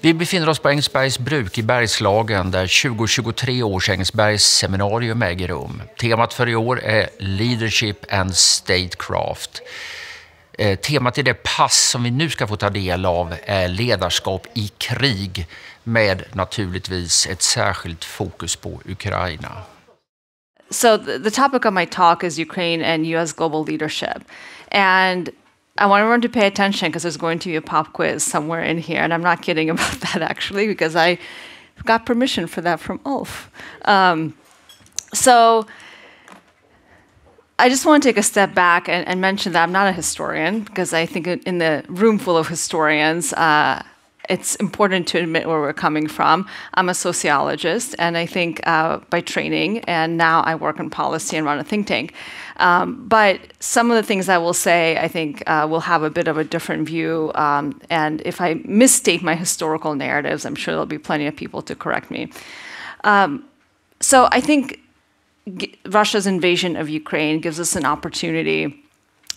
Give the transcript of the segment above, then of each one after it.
Vi befinner oss på Engelsbergs bruk i Bergslagen där 2023 års Engelsbergsseminarium äger rum. Temat för i år är Leadership and Statecraft. Temat i det pass som vi nu ska få ta del av är ledarskap i krig med naturligtvis ett särskilt fokus på Ukraina. So the topic of my talk is Ukraine and U.S. global leadership. And I want everyone to pay attention because there's going to be a pop quiz somewhere in here. And I'm not kidding about that, actually, because I got permission for that from Ulf. So I just want to take a step back and mention that I'm not a historian, because I think in the room full of historians, it's important to admit where we're coming from. I'm a sociologist, and I think by training, and now I work in policy and run a think tank. But some of the things I will say, I think, will have a bit of a different view. And if I misstate my historical narratives, I'm sure there'll be plenty of people to correct me. So I think Russia's invasion of Ukraine gives us an opportunity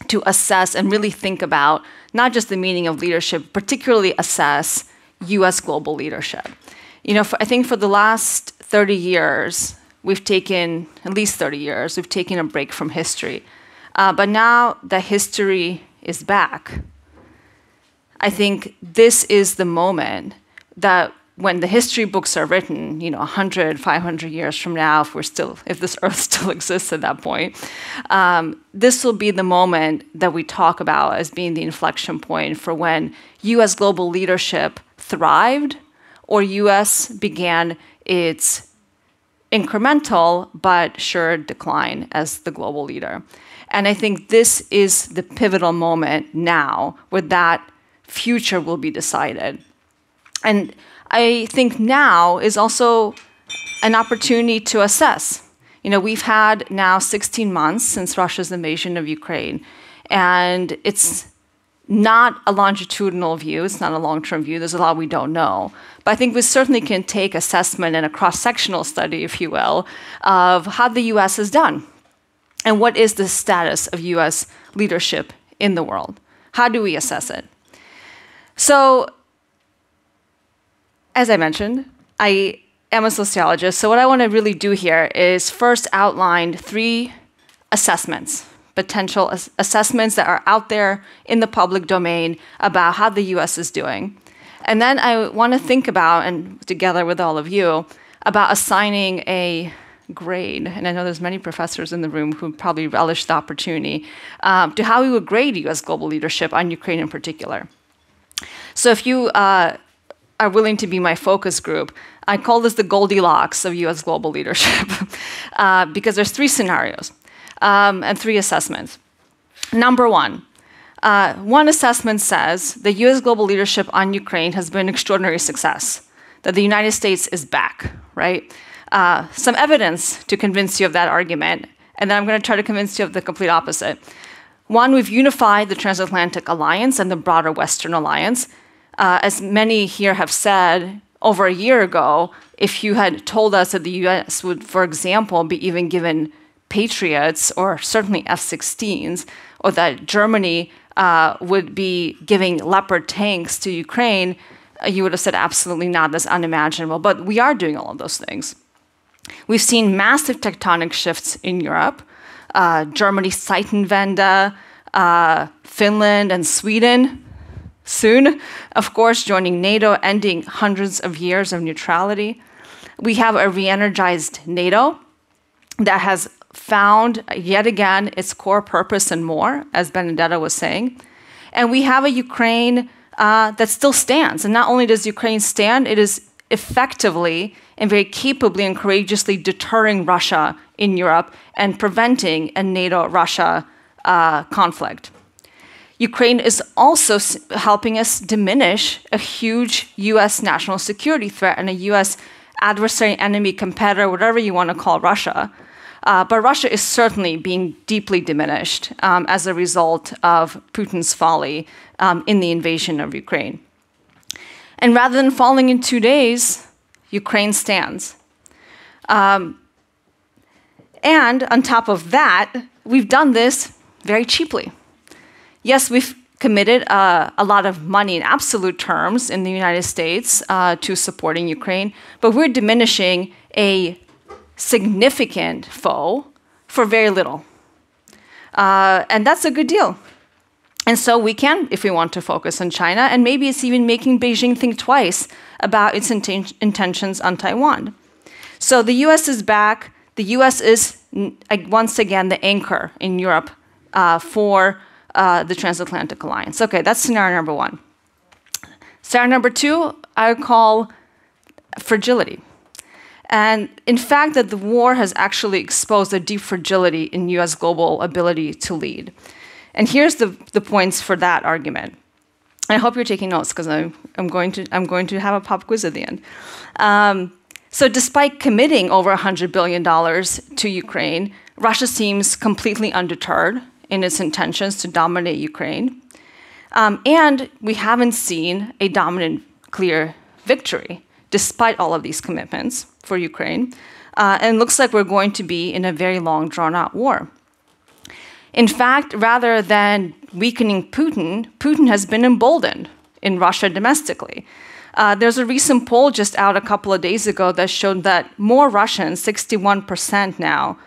to assess and really think about not just the meaning of leadership, particularly assess U.S. global leadership. You know, I think for the last 30 years, we've taken, at least 30 years, we've taken a break from history. But now that history is back, I think this is the moment that when the history books are written, 100, 500 years from now, if this earth still exists at that point, this will be the moment that we talk about as being the inflection point for when U.S. global leadership thrived or U.S. began its incremental but sure decline as the global leader. And I think this is the pivotal moment now where that future will be decided. And I think now is also an opportunity to assess. We've had now 16 months since Russia's invasion of Ukraine, and it's not a longitudinal view, it's not a long-term view, there's a lot we don't know. But I think we certainly can take assessment and a cross-sectional study, if you will, of how the US has done. And what is the status of US leadership in the world? How do we assess it? So, as I mentioned, I am a sociologist, so what I want to really do here is first outline 3 assessments, potential assessments that are out there in the public domain about how the US is doing. And then I want to think about, and together with all of you, about assigning a grade, and I know there's many professors in the room who probably relish the opportunity, to how we would grade US global leadership on Ukraine in particular. So if you are willing to be my focus group, I call this the Goldilocks of US global leadership because there's 3 scenarios and 3 assessments. Number 1, one assessment says the US global leadership on Ukraine has been an extraordinary success, that the United States is back, right? Some evidence to convince you of that argument, and then I'm going to try to convince you of the complete opposite. 1, we've unified the transatlantic alliance and the broader Western alliance. As many here have said, over a year ago, if you had told us that the US would, for example, be even given Patriots or certainly F-16s, or that Germany would be giving Leopard tanks to Ukraine, you would have said absolutely not, that's unimaginable. But we are doing all of those things. We've seen massive tectonic shifts in Europe. Germany's Zeitenwende, Finland and Sweden, soon, of course, joining NATO, ending hundreds of years of neutrality. We have a re-energized NATO that has found, yet again, its core purpose and more, as Benedetta was saying. And we have a Ukraine that still stands. And not only does Ukraine stand, it is effectively and very capably and courageously deterring Russia in Europe and preventing a NATO-Russia conflict. Ukraine is also helping us diminish a huge US national security threat and a US adversary, enemy, competitor, whatever you want to call Russia. But Russia is certainly being deeply diminished as a result of Putin's folly in the invasion of Ukraine. And rather than falling in 2 days, Ukraine stands. And on top of that, we've done this very cheaply. Yes, we've committed a lot of money in absolute terms in the United States to supporting Ukraine, but we're diminishing a significant foe for very little. And that's a good deal. And so we can, if we want to, focus on China, and maybe it's even making Beijing think twice about its intentions on Taiwan. So the US is back. The US is, once again, the anchor in Europe for the transatlantic alliance. Okay, that's scenario number one. Scenario number two, I would call fragility. And in fact, that the war has actually exposed a deep fragility in US global ability to lead. And here's the points for that argument. And I hope you're taking notes, because I'm going to have a pop quiz at the end. So despite committing over $100 billion to Ukraine, Russia seems completely undeterred in its intentions to dominate Ukraine. And we haven't seen a dominant, clear victory, despite all of these commitments for Ukraine. And it looks like we're going to be in a very long, drawn-out war. In fact, rather than weakening Putin, Putin has been emboldened in Russia domestically. There's a recent poll just out a couple of days ago that showed that more Russians, 61% now,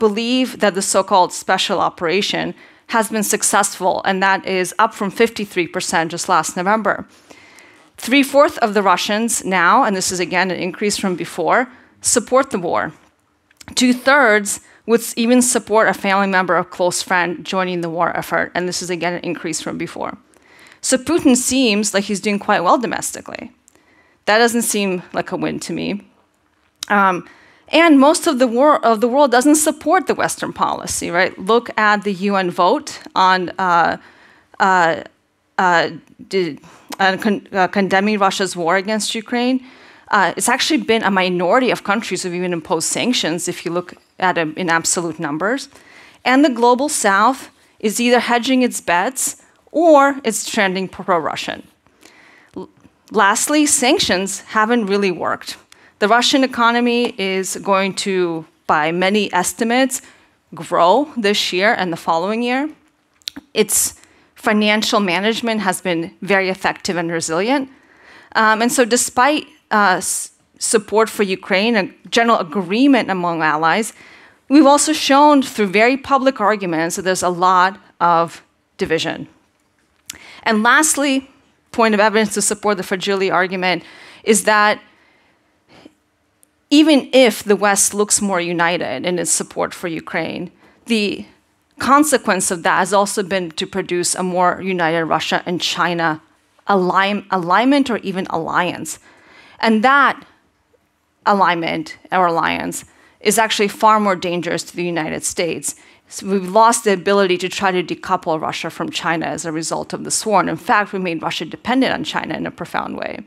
believe that the so-called special operation has been successful, and that is up from 53% just last November. 3/4 of the Russians now, and this is again an increase from before, support the war. 2/3 would even support a family member or close friend joining the war effort, and this is again an increase from before. So Putin seems like he's doing quite well domestically. That doesn't seem like a win to me. And most of the world doesn't support the Western policy, right? Look at the UN vote on condemning Russia's war against Ukraine. It's actually been a minority of countries who've even imposed sanctions, if you look at it in absolute numbers. And the global South is either hedging its bets or it's trending pro-Russian. Lastly, sanctions haven't really worked. The Russian economy is going to, by many estimates, grow this year and the following year. Its financial management has been very effective and resilient. And so despite support for Ukraine, a general agreement among allies, we've also shown through very public arguments that there's a lot of division. And lastly, point of evidence to support the fragility argument is that even if the West looks more united in its support for Ukraine, the consequence of that has also been to produce a more united Russia and China alignment or even alliance. And that alignment or alliance is actually far more dangerous to the United States. So we've lost the ability to try to decouple Russia from China as a result of this war. And in fact, we made Russia dependent on China in a profound way.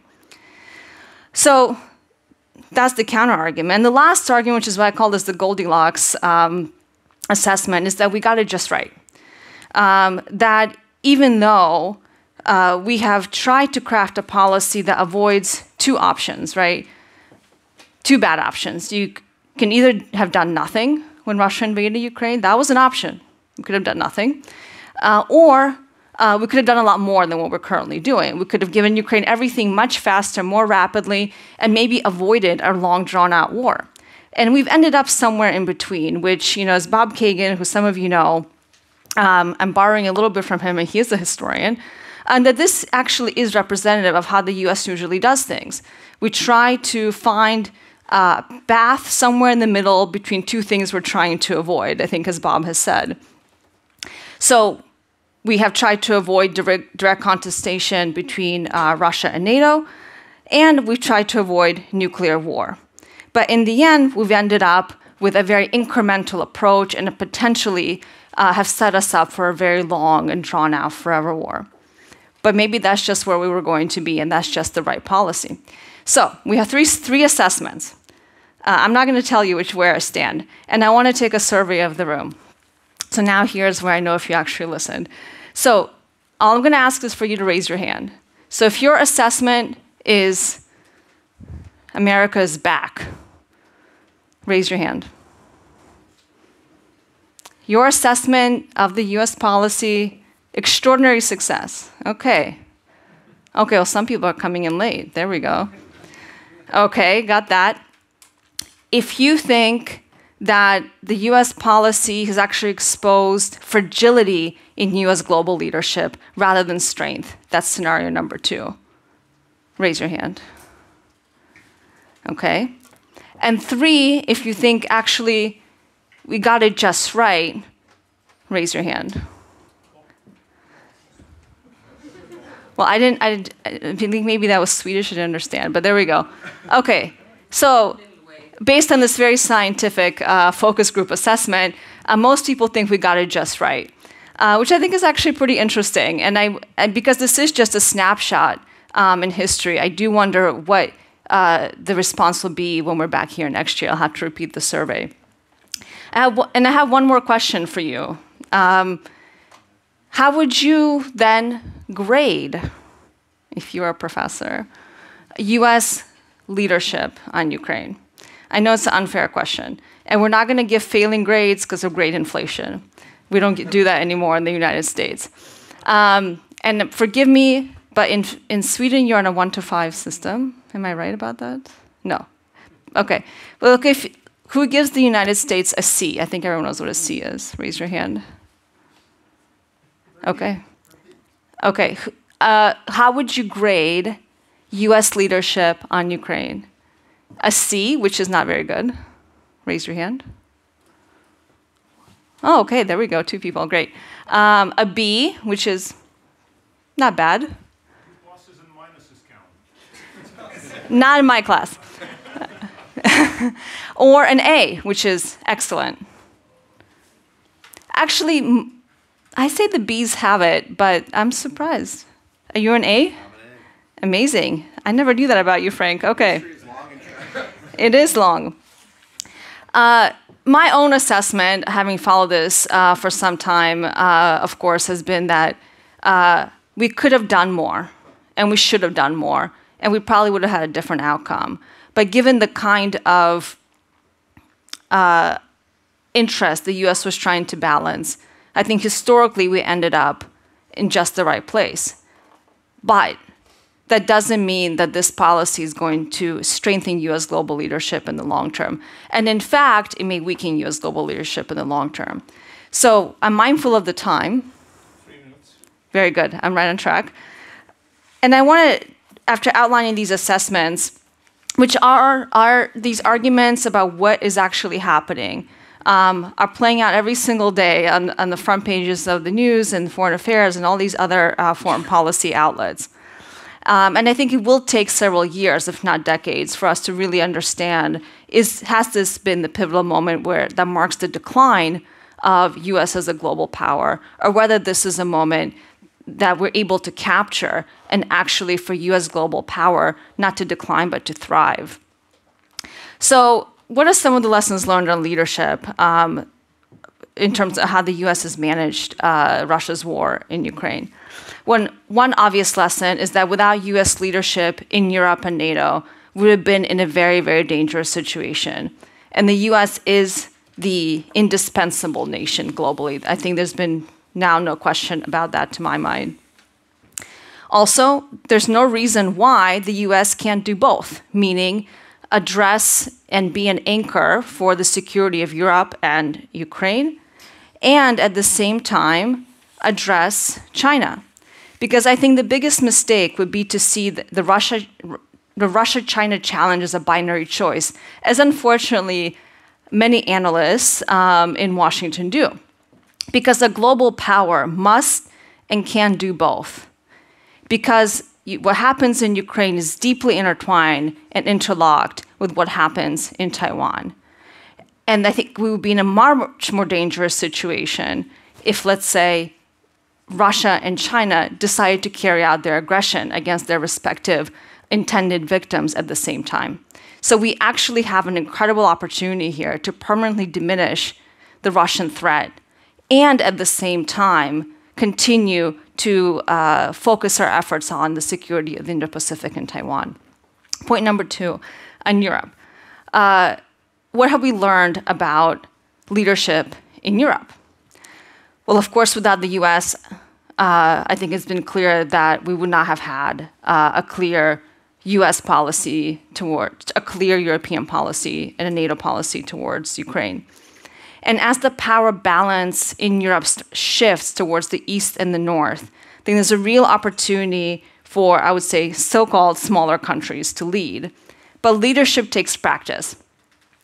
So that's the counter argument. And the last argument, which is what I call this the Goldilocks assessment, is that we got it just right. That even though we have tried to craft a policy that avoids two options, right? Two bad options. You can either have done nothing when Russia invaded Ukraine. That was an option. We could have done nothing. Or we could have done a lot more than what we're currently doing. We could have given Ukraine everything much faster, more rapidly, and maybe avoided a long, drawn-out war. And we've ended up somewhere in between, which, you know, as Bob Kagan, who some of you know, I'm borrowing a little bit from him, and he is a historian, and that this actually is representative of how the US usually does things. We try to find a path somewhere in the middle between two things we're trying to avoid, I think, as Bob has said. So we have tried to avoid direct contestation between Russia and NATO, and we've tried to avoid nuclear war. But in the end, we've ended up with a very incremental approach and potentially have set us up for a very long and drawn-out forever war. But maybe that's just where we were going to be, and that's just the right policy. So we have three assessments. I'm not going to tell you where I stand, and I want to take a survey of the room. So now here's where I know if you actually listened. So all I'm going to ask is for you to raise your hand. So if your assessment is America is back, raise your hand. Your assessment of the US policy Extraordinary success. Okay. Okay, well, some people are coming in late. There we go. Okay, got that. If you think that the US policy has actually exposed fragility in US global leadership rather than strength, that's scenario number 2. Raise your hand. Okay. And 3, if you think actually we got it just right, raise your hand. Well, I think maybe that was Swedish, I didn't understand, but there we go. Okay, so based on this very scientific focus group assessment, most people think we got it just right, which I think is actually pretty interesting. And because this is just a snapshot in history, I do wonder what the response will be when we're back here next year. I'll have to repeat the survey. And I have one more question for you. How would you then grade, if you're a professor, US leadership on Ukraine? I know it's an unfair question. And we're not going to give failing grades because of grade inflation. We don't do that anymore in the United States. And forgive me, but in Sweden, you're on a 1 to 5 system. Am I right about that? No. Okay. Well, okay, who gives the United States a C? I think everyone knows what a C is. Raise your hand. Okay. Okay. How would you grade US leadership on Ukraine? A C, which is not very good. Raise your hand. Oh, okay, there we go, 2 people, great. A B, which is not bad. Pluses and minuses count. Not in my class. Or an A, which is excellent. Actually, I say the B's have it, but I'm surprised. Are you an A? I'm an A. Amazing. I never knew that about you, Frank. Okay. It is long. My own assessment, having followed this for some time, of course, has been that we could have done more, and we should have done more, and we probably would have had a different outcome. But given the kind of interest the US was trying to balance, I think historically we ended up in just the right place. But that doesn't mean that this policy is going to strengthen US global leadership in the long term. And in fact, it may weaken US global leadership in the long term. So I'm mindful of the time. 3 minutes. Very good, I'm right on track. And I want to, after outlining these assessments, which are these arguments about what is actually happening, are playing out every single day on the front pages of the news and Foreign Affairs and all these other foreign policy outlets. And I think it will take several years, if not decades, for us to really understand, has this been the pivotal moment that marks the decline of US as a global power, or whether this is a moment that we're able to capture and actually for US global power not to decline but to thrive. So what are some of the lessons learned on leadership in terms of how the US has managed Russia's war in Ukraine? One obvious lesson is that without US leadership in Europe and NATO, we would have been in a very, very dangerous situation. And the US is the indispensable nation globally. I think there's been now no question about that to my mind. Also, there's no reason why the US can't do both, meaning address and be an anchor for the security of Europe and Ukraine, and at the same time address China. Because I think the biggest mistake would be to see the Russia-China challenge as a binary choice, as unfortunately many analysts in Washington do. Because a global power must and can do both. Because what happens in Ukraine is deeply intertwined and interlocked with what happens in Taiwan. And I think we would be in a much more dangerous situation if, let's say, Russia and China decided to carry out their aggression against their respective intended victims at the same time. So we actually have an incredible opportunity here to permanently diminish the Russian threat and at the same time continue to focus our efforts on the security of the Indo-Pacific and Taiwan. Point number 2, on Europe. What have we learned about leadership in Europe? Well, of course, without the US, I think it's been clear that we would not have had a clear US policy towards, a clear European policy and a NATO policy towards Ukraine. And as the power balance in Europe shifts towards the east and the north, I think there's a real opportunity for, I would say, so-called smaller countries to lead. But leadership takes practice.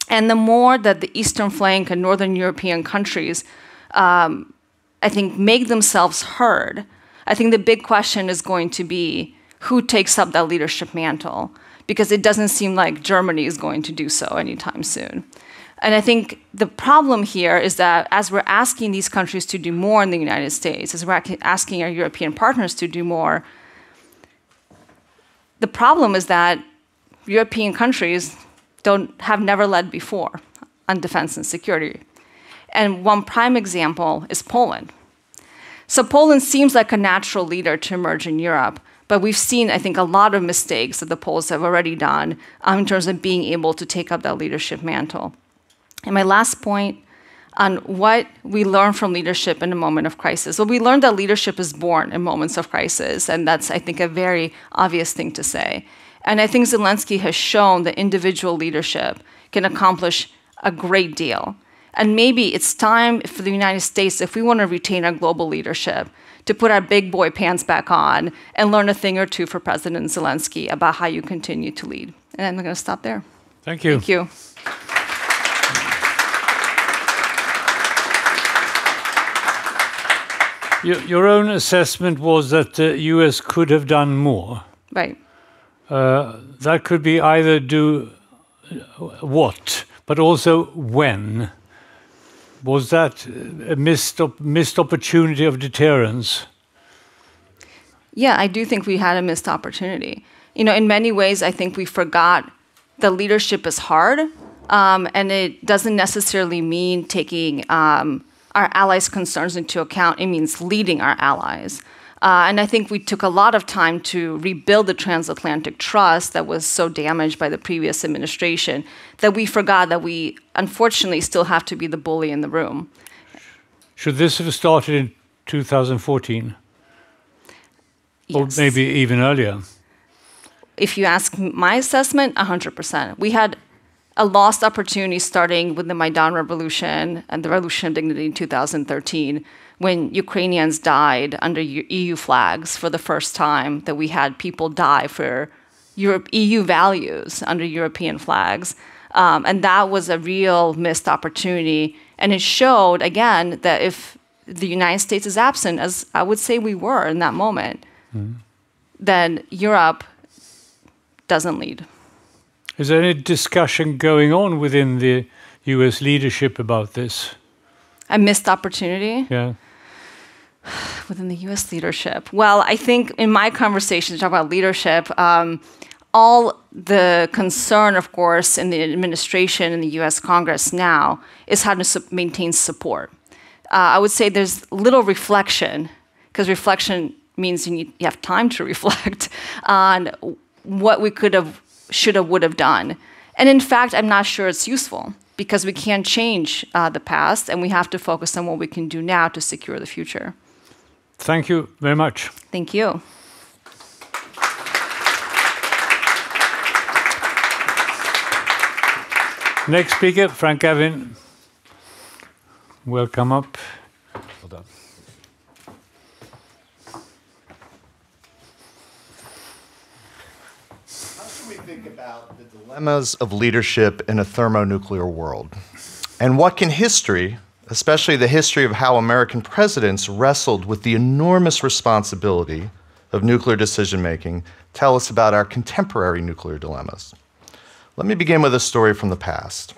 And the more that the eastern flank and northern European countries, I think, make themselves heard, I think the big question is going to be who takes up that leadership mantle, because it doesn't seem like Germany is going to do so anytime soon. And I think the problem here is that as we're asking these countries to do more in the United States, as we're asking our European partners to do more, the problem is that European countries have never led before on defense and security. And one prime example is Poland. So Poland seems like a natural leader to emerge in Europe, but we've seen, I think, a lot of mistakes that the Poles have already done in terms of being able to take up that leadership mantle. And my last point on what we learn from leadership in a moment of crisis. Well, we learned that leadership is born in moments of crisis, and that's, I think, a very obvious thing to say. And I think Zelensky has shown that individual leadership can accomplish a great deal. And maybe it's time for the United States, if we want to retain our global leadership, to put our big boy pants back on and learn a thing or two for President Zelensky about how you continue to lead. And I'm going to stop there. Thank you. Thank you. Your own assessment was that the US could have done more. Right. That could be either do what, but also when. Was that a missed opportunity of deterrence? Yeah, I do think we had a missed opportunity. You know, in many ways, I think we forgot that leadership is hard, and it doesn't necessarily mean taking our allies' concerns into account. It means leading our allies. And I think we took a lot of time to rebuild the transatlantic trust that was so damaged by the previous administration that we forgot that we, unfortunately, still have to be the bully in the room. Should this have started in 2014? Yes. Or maybe even earlier? If you ask my assessment, 100%. We had a lost opportunity starting with the Maidan Revolution and the Revolution of Dignity in 2013, when Ukrainians died under EU flags for the first time, that we had people die for EU values under European flags. And that was a real missed opportunity. And it showed, again, that if the United States is absent, as I would say we were in that moment, then Europe doesn't lead. Is there any discussion going on within the US leadership about this? A missed opportunity? Yeah. Within the US leadership. Well, I think in my conversation to talk about leadership, all the concern, of course, in the administration and the US Congress now is how to maintain support. I would say there's little reflection, because reflection means you have time to reflect on what we could have, should have, would have done. And in fact, I'm not sure it's useful, because we can't change the past, and we have to focus on what we can do now to secure the future. Thank you very much. Thank you. Next speaker, Frank Gavin. Welcome up. Well done. How should we think about the dilemmas of leadership in a thermonuclear world? And what can history, especially the history of how American presidents wrestled with the enormous responsibility of nuclear decision-making, tell us about our contemporary nuclear dilemmas? Let me begin with a story from the past.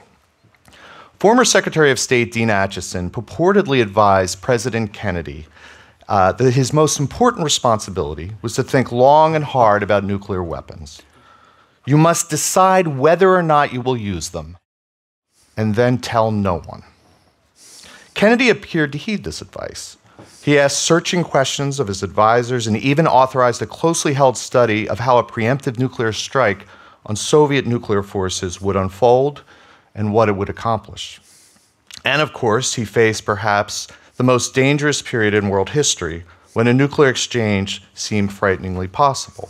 Former Secretary of State Dean Acheson purportedly advised President Kennedy that his most important responsibility was to think long and hard about nuclear weapons. You must decide whether or not you will use them, and then tell no one. Kennedy appeared to heed this advice. He asked searching questions of his advisors and even authorized a closely held study of how a preemptive nuclear strike on Soviet nuclear forces would unfold and what it would accomplish. And of course, he faced perhaps the most dangerous period in world history, when a nuclear exchange seemed frighteningly possible.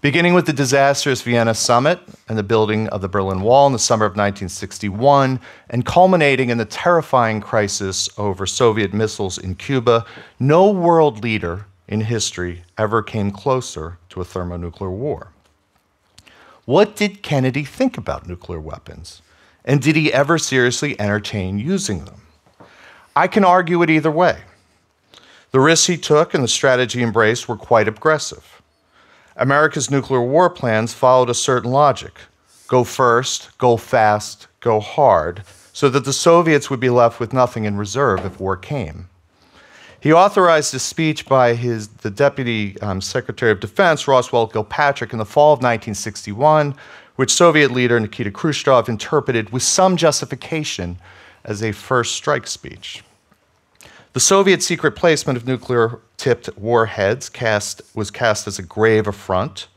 Beginning with the disastrous Vienna summit and the building of the Berlin Wall in the summer of 1961, and culminating in the terrifying crisis over Soviet missiles in Cuba, no world leader in history ever came closer to a thermonuclear war. What did Kennedy think about nuclear weapons? And did he ever seriously entertain using them? I can argue it either way. The risks he took and the strategy he embraced were quite aggressive. America's nuclear war plans followed a certain logic. Go first, go fast, go hard, so that the Soviets would be left with nothing in reserve if war came. He authorized a speech by the Deputy Secretary of Defense, Roswell Kilpatrick, in the fall of 1961, which Soviet leader Nikita Khrushchev interpreted with some justification as a first strike speech. The Soviet secret placement of nuclear-tipped warheads was cast as a grave affront,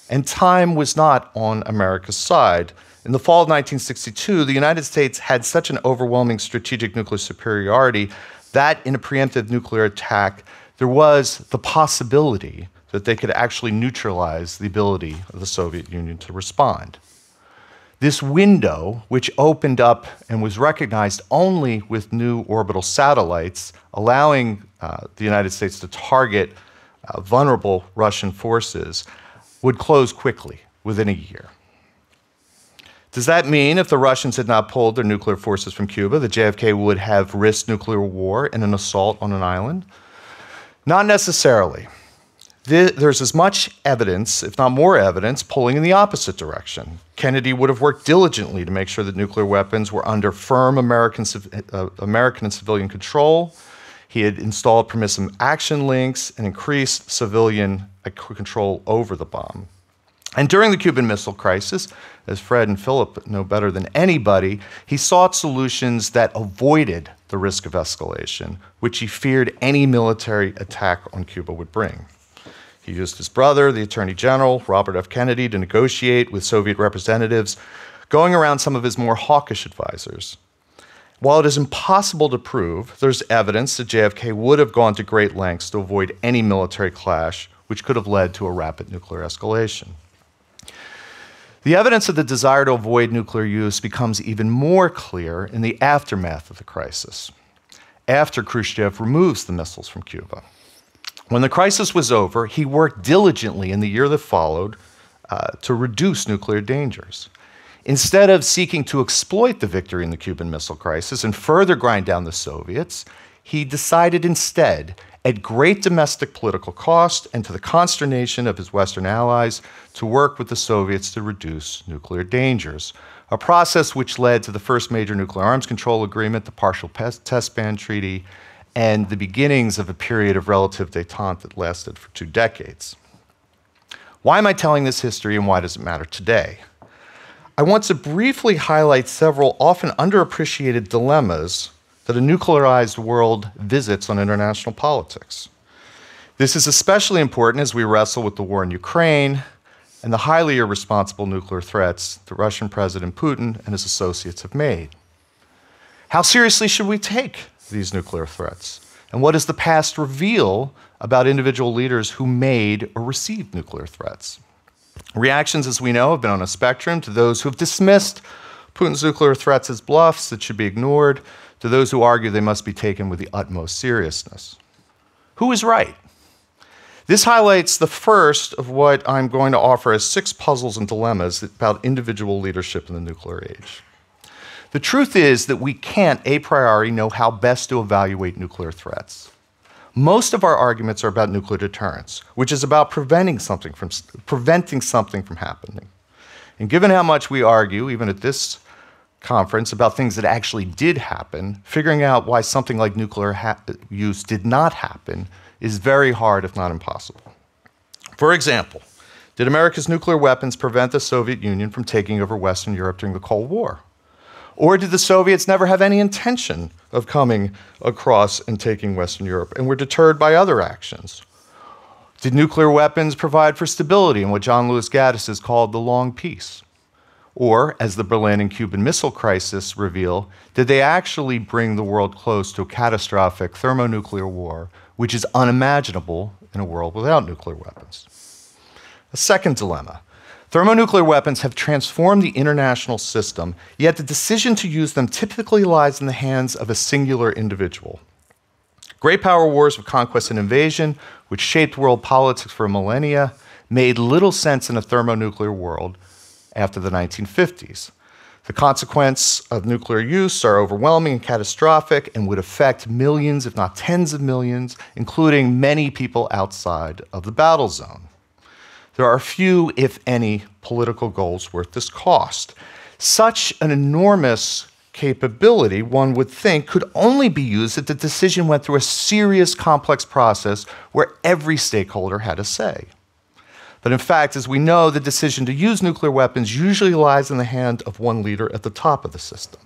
and time was not on America's side. In the fall of 1962, the United States had such an overwhelming strategic nuclear superiority that in a preemptive nuclear attack, there was the possibility that they could actually neutralize the ability of the Soviet Union to respond. This window, which opened up and was recognized only with new orbital satellites, allowing the United States to target vulnerable Russian forces, would close quickly, within a year. Does that mean if the Russians had not pulled their nuclear forces from Cuba, that JFK would have risked nuclear war in an assault on an island? Not necessarily. There's as much evidence, if not more evidence, pulling in the opposite direction. Kennedy would have worked diligently to make sure that nuclear weapons were under firm American and civilian control. He had installed permissive action links and increased civilian control over the bomb. And during the Cuban Missile Crisis, as Fred and Philip know better than anybody, he sought solutions that avoided the risk of escalation, which he feared any military attack on Cuba would bring. He used his brother, the Attorney General, Robert F. Kennedy, to negotiate with Soviet representatives, going around some of his more hawkish advisors. While it is impossible to prove, there's evidence that JFK would have gone to great lengths to avoid any military clash, which could have led to a rapid nuclear escalation. The evidence of the desire to avoid nuclear use becomes even more clear in the aftermath of the crisis, after Khrushchev removes the missiles from Cuba. When the crisis was over, he worked diligently in the year that followed to reduce nuclear dangers. Instead of seeking to exploit the victory in the Cuban Missile Crisis and further grind down the Soviets, he decided instead, at great domestic political cost and to the consternation of his Western allies, to work with the Soviets to reduce nuclear dangers, a process which led to the first major nuclear arms control agreement, the Partial Test Ban Treaty, and the beginnings of a period of relative détente that lasted for 2 decades. Why am I telling this history and why does it matter today? I want to briefly highlight several often underappreciated dilemmas that a nuclearized world visits on international politics. This is especially important as we wrestle with the war in Ukraine and the highly irresponsible nuclear threats that Russian President Putin and his associates have made. How seriously should we take these nuclear threats? And what does the past reveal about individual leaders who made or received nuclear threats? Reactions, as we know, have been on a spectrum, to those who have dismissed Putin's nuclear threats as bluffs that should be ignored, to those who argue they must be taken with the utmost seriousness. Who is right? This highlights the first of what I'm going to offer as 6 puzzles and dilemmas about individual leadership in the nuclear age. The truth is that we can't a priori know how best to evaluate nuclear threats. Most of our arguments are about nuclear deterrence, which is about preventing something from happening. And given how much we argue, even at this conference, about things that actually did happen, figuring out why something like nuclear use did not happen is very hard, if not impossible. For example, did America's nuclear weapons prevent the Soviet Union from taking over Western Europe during the Cold War? Or did the Soviets never have any intention of coming across and taking Western Europe and were deterred by other actions? Did nuclear weapons provide for stability in what John Lewis Gaddis has called the long peace? Or, as the Berlin and Cuban Missile Crisis reveal, did they actually bring the world close to a catastrophic thermonuclear war which is unimaginable in a world without nuclear weapons. A second dilemma. Thermonuclear weapons have transformed the international system, yet the decision to use them typically lies in the hands of a singular individual. Great power wars of conquest and invasion, which shaped world politics for millennia, made little sense in a thermonuclear world after the 1950s. The consequences of nuclear use are overwhelming and catastrophic and would affect millions, if not tens of millions, including many people outside of the battle zone. There are few, if any, political goals worth this cost. Such an enormous capability, one would think, could only be used if the decision went through a serious, complex process where every stakeholder had a say. But in fact, as we know, the decision to use nuclear weapons usually lies in the hand of one leader at the top of the system.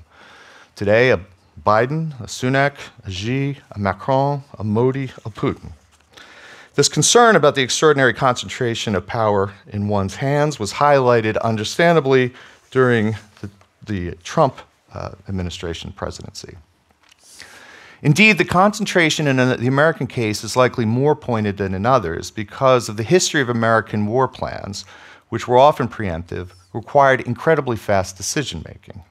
Today, a Biden, a Sunak, a Xi, a Macron, a Modi, a Putin. This concern about the extraordinary concentration of power in one's hands was highlighted, understandably, during the Trump administration presidency. Indeed, the concentration in the American case is likely more pointed than in others because of the history of American war plans, which were often preemptive, required incredibly fast decision-making.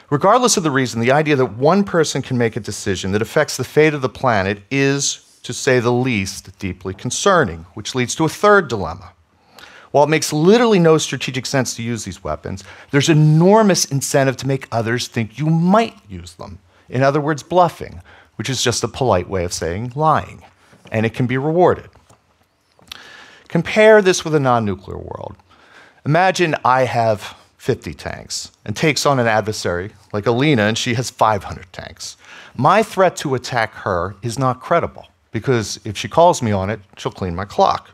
Regardless of the reason, the idea that one person can make a decision that affects the fate of the planet is, to say the least, deeply concerning, which leads to a third dilemma. While it makes literally no strategic sense to use these weapons, there's enormous incentive to make others think you might use them. In other words, bluffing, which is just a polite way of saying lying, and it can be rewarded. Compare this with a non-nuclear world. Imagine I have 50 tanks and takes on an adversary like Alina, and she has 500 tanks. My threat to attack her is not credible, because if she calls me on it, she'll clean my clock.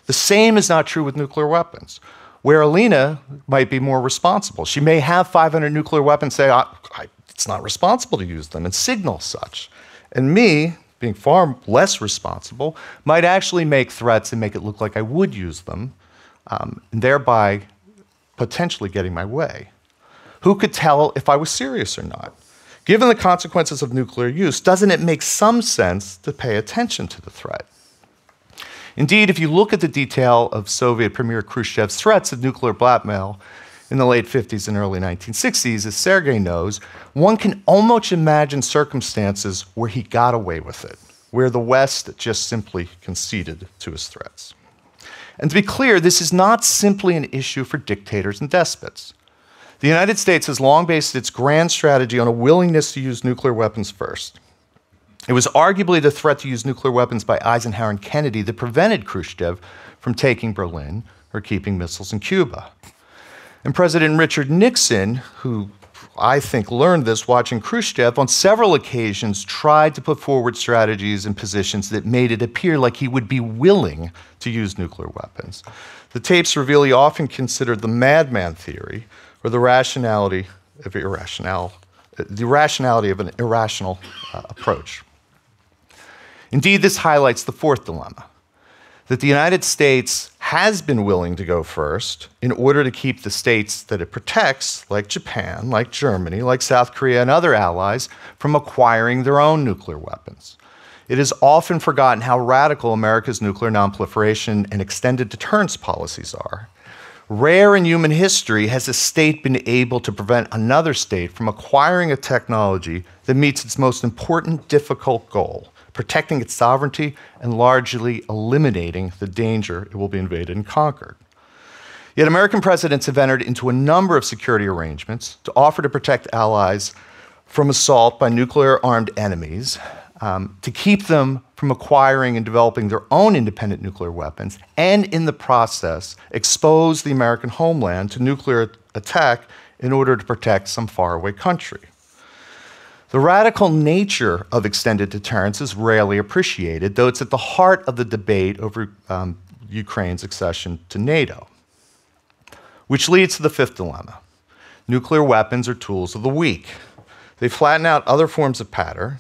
The same is not true with nuclear weapons, where Alina might be more responsible. She may have 500 nuclear weapons, say, it's not responsible to use them, and signal such. And me, being far less responsible, might actually make threats and make it look like I would use them, and thereby potentially getting my way. Who could tell if I was serious or not? Given the consequences of nuclear use, doesn't it make some sense to pay attention to the threat? Indeed, if you look at the detail of Soviet Premier Khrushchev's threats of nuclear blackmail in the late 50s and early 1960s, as Sergei knows, one can almost imagine circumstances where he got away with it, where the West just simply conceded to his threats. And to be clear, this is not simply an issue for dictators and despots. The United States has long based its grand strategy on a willingness to use nuclear weapons first. It was arguably the threat to use nuclear weapons by Eisenhower and Kennedy that prevented Khrushchev from taking Berlin or keeping missiles in Cuba. And President Richard Nixon, who I think learned this watching Khrushchev, on several occasions tried to put forward strategies and positions that made it appear like he would be willing to use nuclear weapons. The tapes reveal he often considered the madman theory, or the rationality of an irrational approach. Indeed, this highlights the fourth dilemma, that the United States has been willing to go first in order to keep the states that it protects, like Japan, like Germany, like South Korea and other allies, from acquiring their own nuclear weapons. It is often forgotten how radical America's nuclear nonproliferation and extended deterrence policies are. Rare in human history has a state been able to prevent another state from acquiring a technology that meets its most important, difficult goal, protecting its sovereignty and largely eliminating the danger it will be invaded and conquered. Yet American presidents have entered into a number of security arrangements to offer to protect allies from assault by nuclear-armed enemies, to keep them from acquiring and developing their own independent nuclear weapons, and in the process, expose the American homeland to nuclear attack in order to protect some faraway country. The radical nature of extended deterrence is rarely appreciated, though it's at the heart of the debate over Ukraine's accession to NATO. Which leads to the fifth dilemma. Nuclear weapons are tools of the weak. They flatten out other forms of power,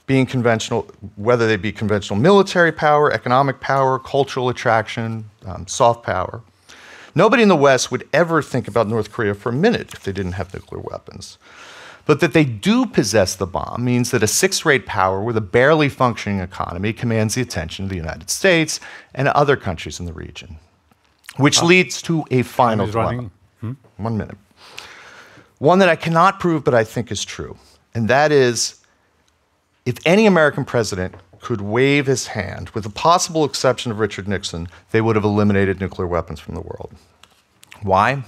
being conventional, whether they be conventional military power, economic power, cultural attraction, soft power. Nobody in the West would ever think about North Korea for a minute if they didn't have nuclear weapons. But that they do possess the bomb means that a sixth-rate power with a barely functioning economy commands the attention of the United States and other countries in the region. Which leads to a final dilemma. 1 minute. One that I cannot prove, but I think is true. And that is, if any American president could wave his hand, with the possible exception of Richard Nixon, they would have eliminated nuclear weapons from the world. Why?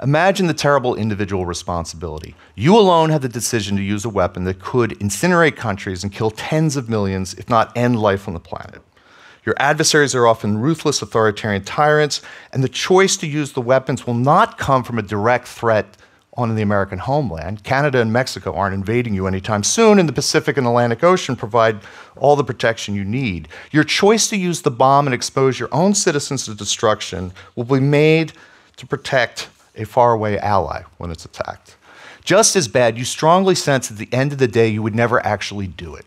Imagine the terrible individual responsibility. You alone had the decision to use a weapon that could incinerate countries and kill tens of millions, if not end life on the planet. Your adversaries are often ruthless authoritarian tyrants, and the choice to use the weapons will not come from a direct threat on the American homeland. Canada and Mexico aren't invading you anytime soon, and the Pacific and Atlantic Ocean provide all the protection you need. Your choice to use the bomb and expose your own citizens to destruction will be made to protect a faraway ally when it's attacked. Just as bad, you strongly sense at the end of the day you would never actually do it,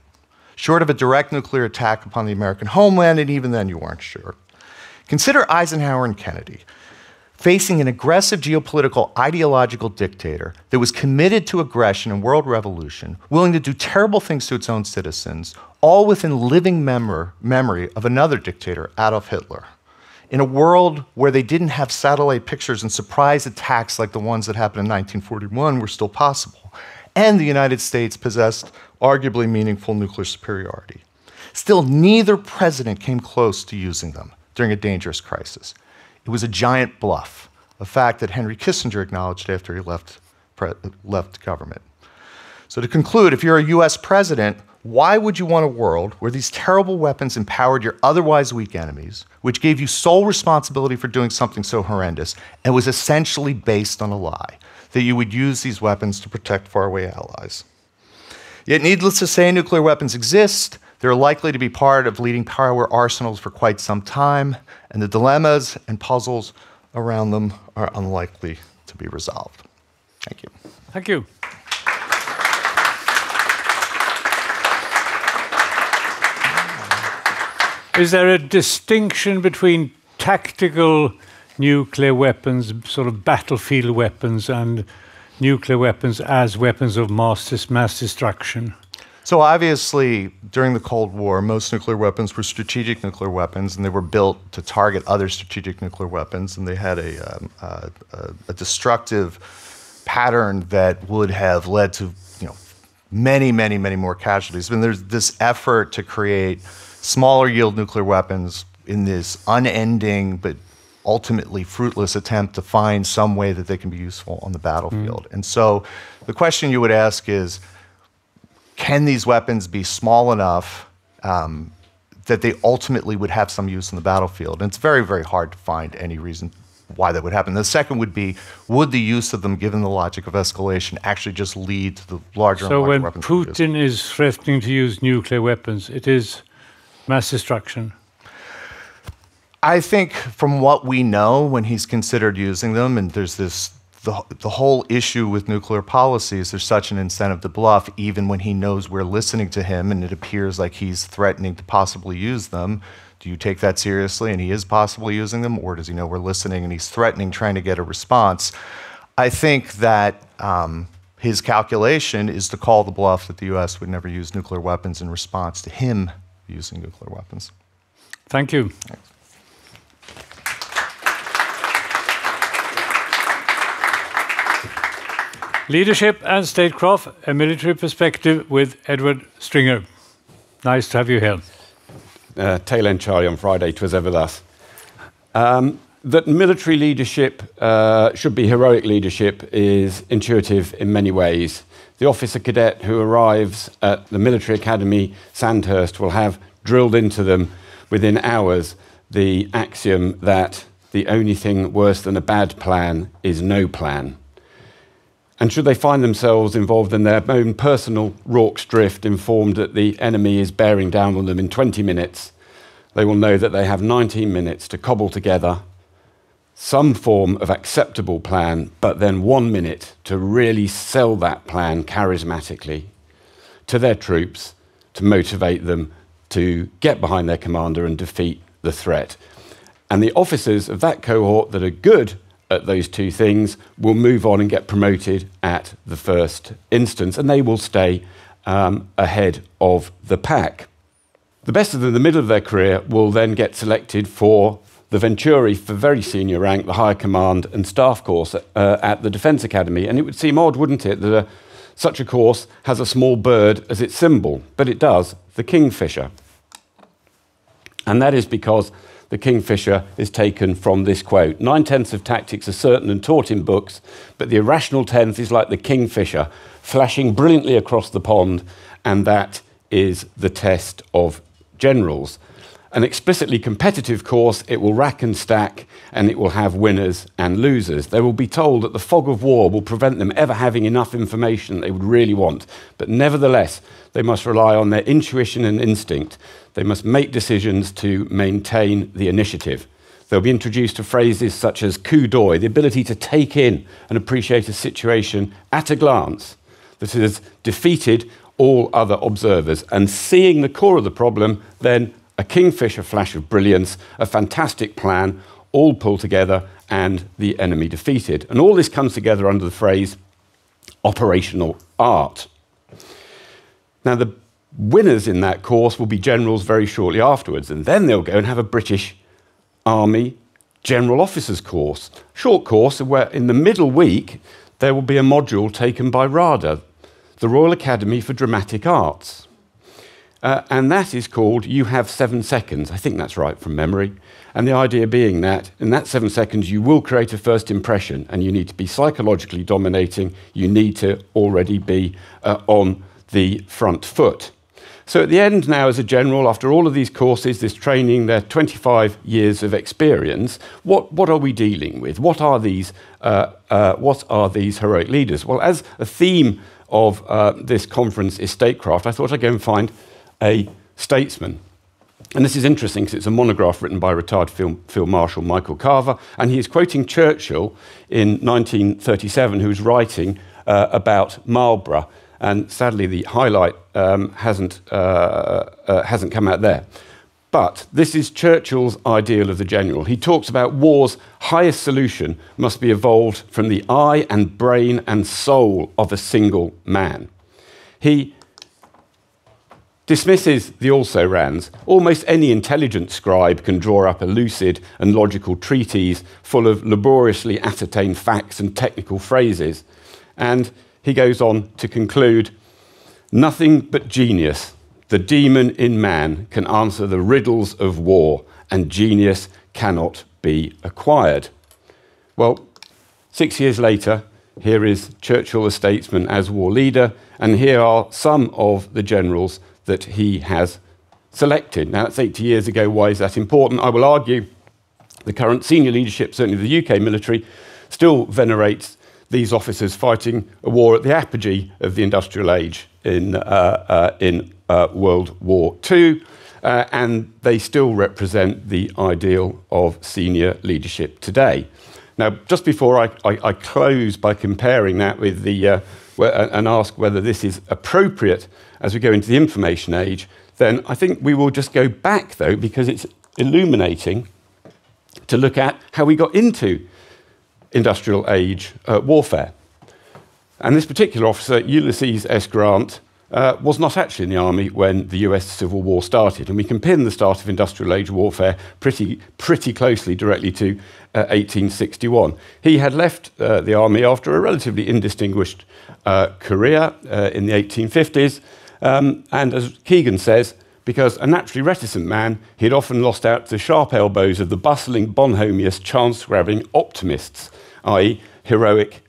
short of a direct nuclear attack upon the American homeland, and even then you weren't sure. Consider Eisenhower and Kennedy, facing an aggressive geopolitical ideological dictator that was committed to aggression and world revolution, willing to do terrible things to its own citizens, all within living memory of another dictator, Adolf Hitler. In a world where they didn't have satellite pictures and surprise attacks like the ones that happened in 1941 were still possible, and the United States possessed arguably meaningful nuclear superiority. Still, neither president came close to using them during a dangerous crisis. It was a giant bluff, a fact that Henry Kissinger acknowledged after he left government. So to conclude, if you're a US president, why would you want a world where these terrible weapons empowered your otherwise weak enemies, which gave you sole responsibility for doing something so horrendous, and was essentially based on a lie, that you would use these weapons to protect faraway allies? Yet needless to say, nuclear weapons exist. They're likely to be part of leading power arsenals for quite some time, and the dilemmas and puzzles around them are unlikely to be resolved. Thank you. Thank you. Is there a distinction between tactical nuclear weapons, sort of battlefield weapons, and nuclear weapons as weapons of mass destruction? So obviously, during the Cold War, most nuclear weapons were strategic nuclear weapons, and they were built to target other strategic nuclear weapons, and they had a destructive pattern that would have led to many, many, many more casualties. I mean, there's this effort to create smaller yield nuclear weapons in this unending but ultimately fruitless attempt to find some way that they can be useful on the battlefield. And so the question you would ask is, can these weapons be small enough that they ultimately would have some use on the battlefield? And it's very, very hard to find any reason why that would happen. The second would be, would the use of them, given the logic of escalation, actually just lead to the larger and larger weapons? So when Putin is threatening to use nuclear weapons, it is mass destruction? I think from what we know when he's considered using them, and there's the whole issue with nuclear policies, there's such an incentive to bluff even when he knows we're listening to him and it appears like he's threatening to possibly use them. Do you take that seriously and he is possibly using them, or does he know we're listening and he's threatening, trying to get a response? I think that his calculation is to call the bluff that the US would never use nuclear weapons in response to him using nuclear weapons. Thank you. Thanks. Leadership and Statecraft, a military perspective with Edward Stringer. Nice to have you here. Tail end Charlie on Friday, 'twas ever thus. That military leadership should be heroic leadership is intuitive in many ways. The officer cadet who arrives at the military academy Sandhurst will have drilled into them within hours the axiom that the only thing worse than a bad plan is no plan. And should they find themselves involved in their own personal Rorke's drift, informed that the enemy is bearing down on them in 20 minutes, they will know that they have 19 minutes to cobble together some form of acceptable plan, but then 1 minute to really sell that plan charismatically to their troops, to motivate them to get behind their commander and defeat the threat. And the officers of that cohort that are good at those two things will move on and get promoted at the first instance, and they will stay ahead of the pack. The best of them in the middle of their career will then get selected for the Venturi, for very senior rank, the higher command and staff course at the Defence Academy. And it would seem odd, wouldn't it, that such a course has a small bird as its symbol, but it does, the kingfisher. And that is because the kingfisher is taken from this quote: 9/10 of tactics are certain and taught in books, but the irrational tenth is like the kingfisher, flashing brilliantly across the pond, and that is the test of generals. An explicitly competitive course, it will rack and stack, and it will have winners and losers. They will be told that the fog of war will prevent them ever having enough information they would really want, but nevertheless, they must rely on their intuition and instinct. They must make decisions to maintain the initiative. They'll be introduced to phrases such as coup d'oeil, the ability to take in and appreciate a situation at a glance that has defeated all other observers, and seeing the core of the problem, then a kingfisher flash of brilliance, a fantastic plan, all pulled together and the enemy defeated. And all this comes together under the phrase operational art. Now, the winners in that course will be generals very shortly afterwards, and then they'll go and have a British Army General Officers course. Short course where in the middle week there will be a module taken by RADA, the Royal Academy for Dramatic Arts. And that is called You Have 7 Seconds. I think that's right from memory. And the idea being that in that 7 seconds you will create a first impression, and you need to be psychologically dominating. You need to already be on the front foot. So at the end now, as a general, after all of these courses, this training, their 25 years of experience, what are we dealing with? What are these heroic leaders? Well, as a theme of this conference is statecraft, I thought I'd go and find a statesman. And this is interesting because it's a monograph written by retired Field Marshal Michael Carver, and he is quoting Churchill in 1937, who's writing about Marlborough. And sadly, the highlight hasn't come out there. But this is Churchill's ideal of the general. He talks about war's highest solution must be evolved from the eye and brain and soul of a single man. He dismisses the also-rans. Almost any intelligent scribe can draw up a lucid and logical treatise full of laboriously ascertained facts and technical phrases. And he goes on to conclude, nothing but genius, the demon in man, can answer the riddles of war, and genius cannot be acquired. Well, 6 years later, here is Churchill, a statesman, as war leader, and here are some of the generals that he has selected. Now, that's 80 years ago. Why is that important? I will argue the current senior leadership, certainly the UK military, still venerates these officers fighting a war at the apogee of the industrial age in World War II, and they still represent the ideal of senior leadership today. Now, just before I close by comparing that with the and ask whether this is appropriate as we go into the information age, then I think we will just go back, though, because it's illuminating to look at how we got into industrial age warfare. And this particular officer, Ulysses S. Grant, was not actually in the army when the US Civil War started. And we can pin the start of industrial age warfare pretty closely directly to 1861. He had left the army after a relatively indistinguished career in the 1850s. And as Keegan says, because a naturally reticent man, he had often lost out to the sharp elbows of the bustling, bonhomous, chance-grabbing optimists, i.e. heroic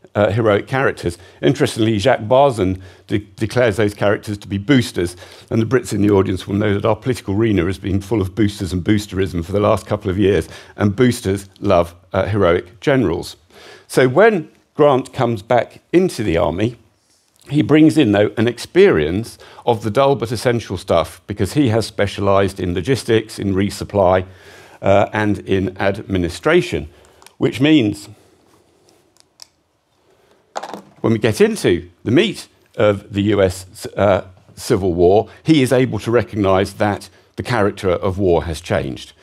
characters. Interestingly, Jacques Barzun declares those characters to be boosters, and the Brits in the audience will know that our political arena has been full of boosters and boosterism for the last couple of years, and boosters love heroic generals. So when Grant comes back into the army, he brings in, though, an experience of the dull but essential stuff, because he has specialised in logistics, in resupply, and in administration, which means when we get into the meat of the US Civil War, he is able to recognise that the character of war has changed.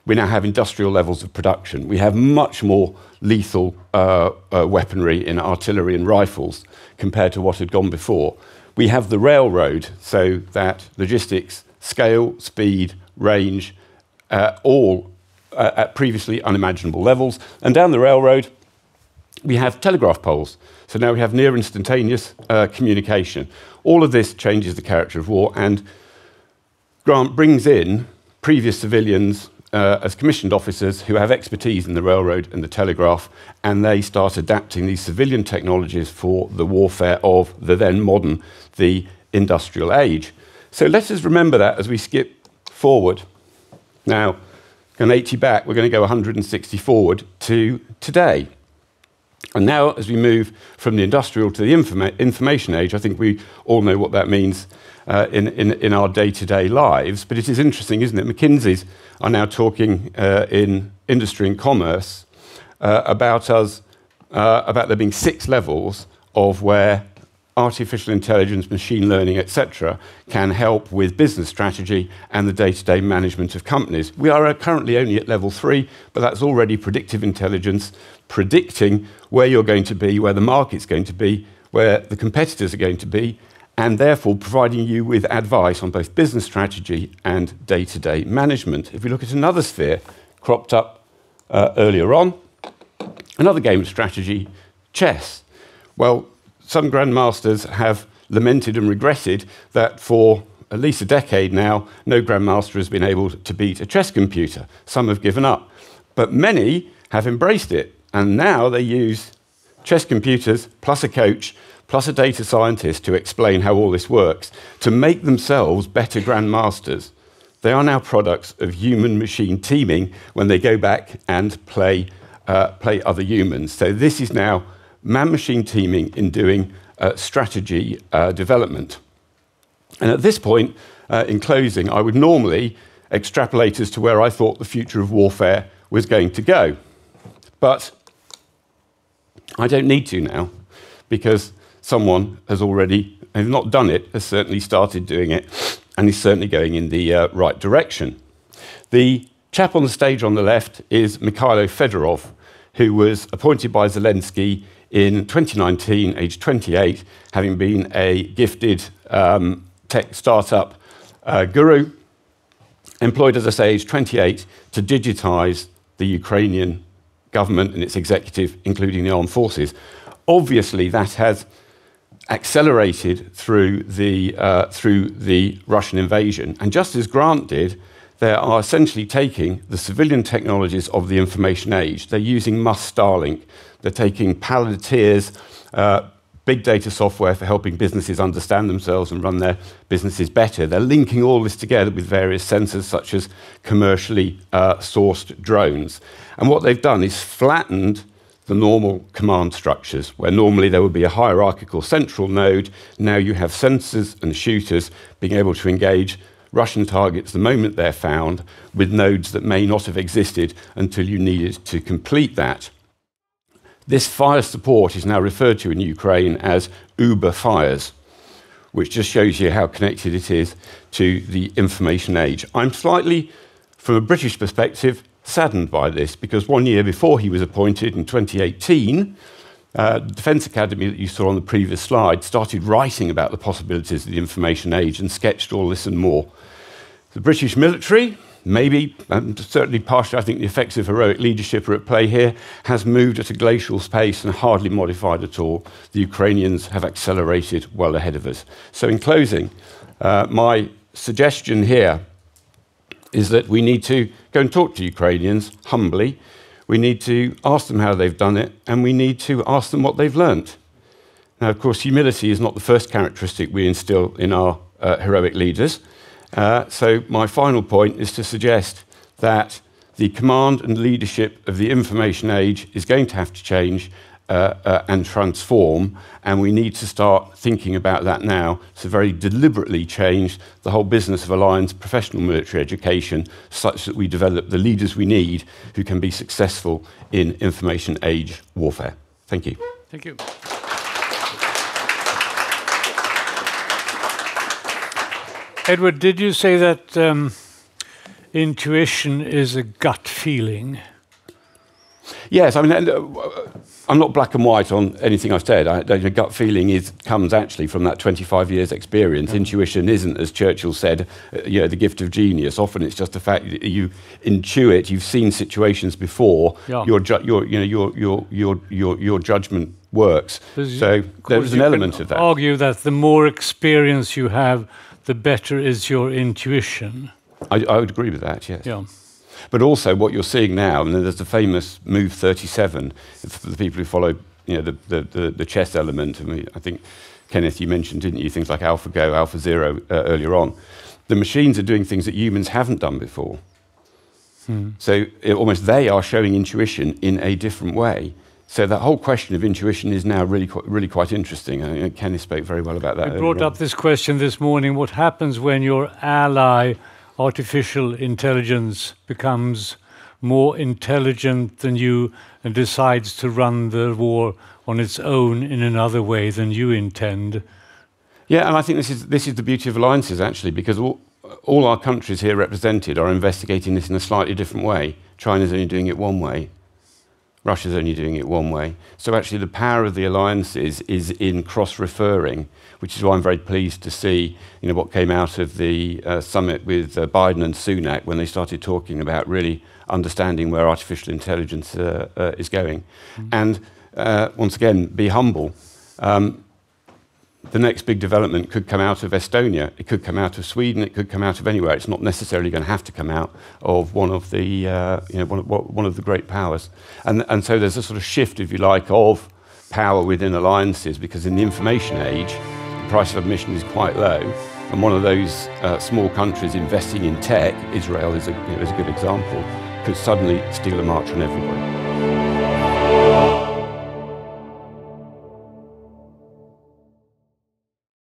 we now have industrial levels of production. We have much more lethal weaponry in artillery and rifles compared to what had gone before. We have the railroad, so that logistics, scale, speed, range, all at previously unimaginable levels. And down the railroad, we have telegraph poles. So now we have near instantaneous communication. All of this changes the character of war, and Grant brings in previous civilians as commissioned officers who have expertise in the railroad and the telegraph, and they start adapting these civilian technologies for the warfare of the then modern, the industrial age. So let us remember that as we skip forward. Now, going 80 back, we're going to go 160 forward to today. And now, as we move from the industrial to the information age, I think we all know what that means in our day-to-day lives. But it is interesting, isn't it? McKinsey's are now talking in industry and commerce about there being 6 levels of where artificial intelligence, machine learning, etc., can help with business strategy and the day-to-day management of companies. We are currently only at level 3, but that's already predictive intelligence, predicting where you're going to be, where the market's going to be, where the competitors are going to be, and therefore providing you with advice on both business strategy and day-to-day management. If we look at another sphere cropped up earlier on, another game of strategy, chess. Well, some grandmasters have lamented and regretted that for at least a decade now, no grandmaster has been able to beat a chess computer. Some have given up, but many have embraced it, and now they use chess computers plus a coach plus a data scientist to explain how all this works to make themselves better grandmasters. They are now products of human-machine teaming when they go back and play other humans. So this is now man-machine teaming in doing strategy development. And at this point, in closing, I would normally extrapolate as to where I thought the future of warfare was going to go. But I don't need to now, because someone has already, if not done it, has certainly started doing it, and is certainly going in the right direction. The chap on the stage on the left is Mikhailo Fedorov, who was appointed by Zelensky in 2019, aged 28, having been a gifted tech startup guru, employed, as I say, aged 28, to digitize the Ukrainian government and its executive, including the armed forces. Obviously, that has accelerated through the Russian invasion. And just as Grant did, they are essentially taking the civilian technologies of the information age. They're using Starlink. They're taking Palantir's big data software for helping businesses understand themselves and run their businesses better. They're linking all this together with various sensors, such as commercially sourced drones. And what they've done is flattened the normal command structures, where normally there would be a hierarchical central node. Now you have sensors and shooters being able to engage Russian targets the moment they're found, with nodes that may not have existed until you needed to complete that. This fire support is now referred to in Ukraine as Uber fires, which just shows you how connected it is to the information age. I'm slightly, from a British perspective, saddened by this, because 1 year before he was appointed in 2018, the Defence Academy that you saw on the previous slide started writing about the possibilities of the information age and sketched all this and more. The British military, maybe, and certainly partially I think the effects of heroic leadership are at play here, has moved at a glacial pace and hardly modified at all. The Ukrainians have accelerated well ahead of us. So in closing, my suggestion here is that we need to go and talk to Ukrainians humbly. We need to ask them how they've done it, and we need to ask them what they've learnt. Now, of course, humility is not the first characteristic we instill in our heroic leaders. So my final point is to suggest that the command and leadership of the information age is going to have to change and transform, and we need to start thinking about that now to very deliberately change the whole business of alliance professional military education, such that we develop the leaders we need who can be successful in information age warfare. Thank you. Thank you. Edward, did you say that intuition is a gut feeling. Yes, I mean, I'm not black and white on anything I've said. The gut feeling comes actually from that 25 years experience. Intuition isn't, as Churchill said, the gift of genius. Often it's just the fact that you intuit. You've seen situations before. Yeah. Your judgment works. So there's an element of that. Argue that the more experience you have, the better is your intuition. I would agree with that. Yes. Yeah. But also what you're seeing now, and there's the famous move 37, for the people who follow the chess element. I think, Kenneth, you mentioned, didn't you, things like AlphaGo, AlphaZero earlier on. The machines are doing things that humans haven't done before. So almost they are showing intuition in a different way. So that whole question of intuition is now really quite interesting. I think Kenneth spoke very well about that. I brought up this question this morning. What happens when your ally, artificial intelligence, becomes more intelligent than you and decides to run the war on its own in another way than you intend? Yeah, and I think this is the beauty of alliances, actually, because all our countries here represented are investigating this in a slightly different way. China's only doing it one way. Russia's only doing it one way. So actually the power of the alliances is in cross-referring, which is why I'm very pleased to see what came out of the summit with Biden and Sunak when they started talking about really understanding where artificial intelligence is going. And once again, be humble. The next big development could come out of Estonia, it could come out of Sweden, it could come out of anywhere. It's not necessarily going to have to come out of one of the one of the great powers. And so there's a sort of shift, if you like, of power within alliances, because in the information age, the price of admission is quite low. And one of those small countries investing in tech, Israel is a good example, could suddenly steal a march on everybody.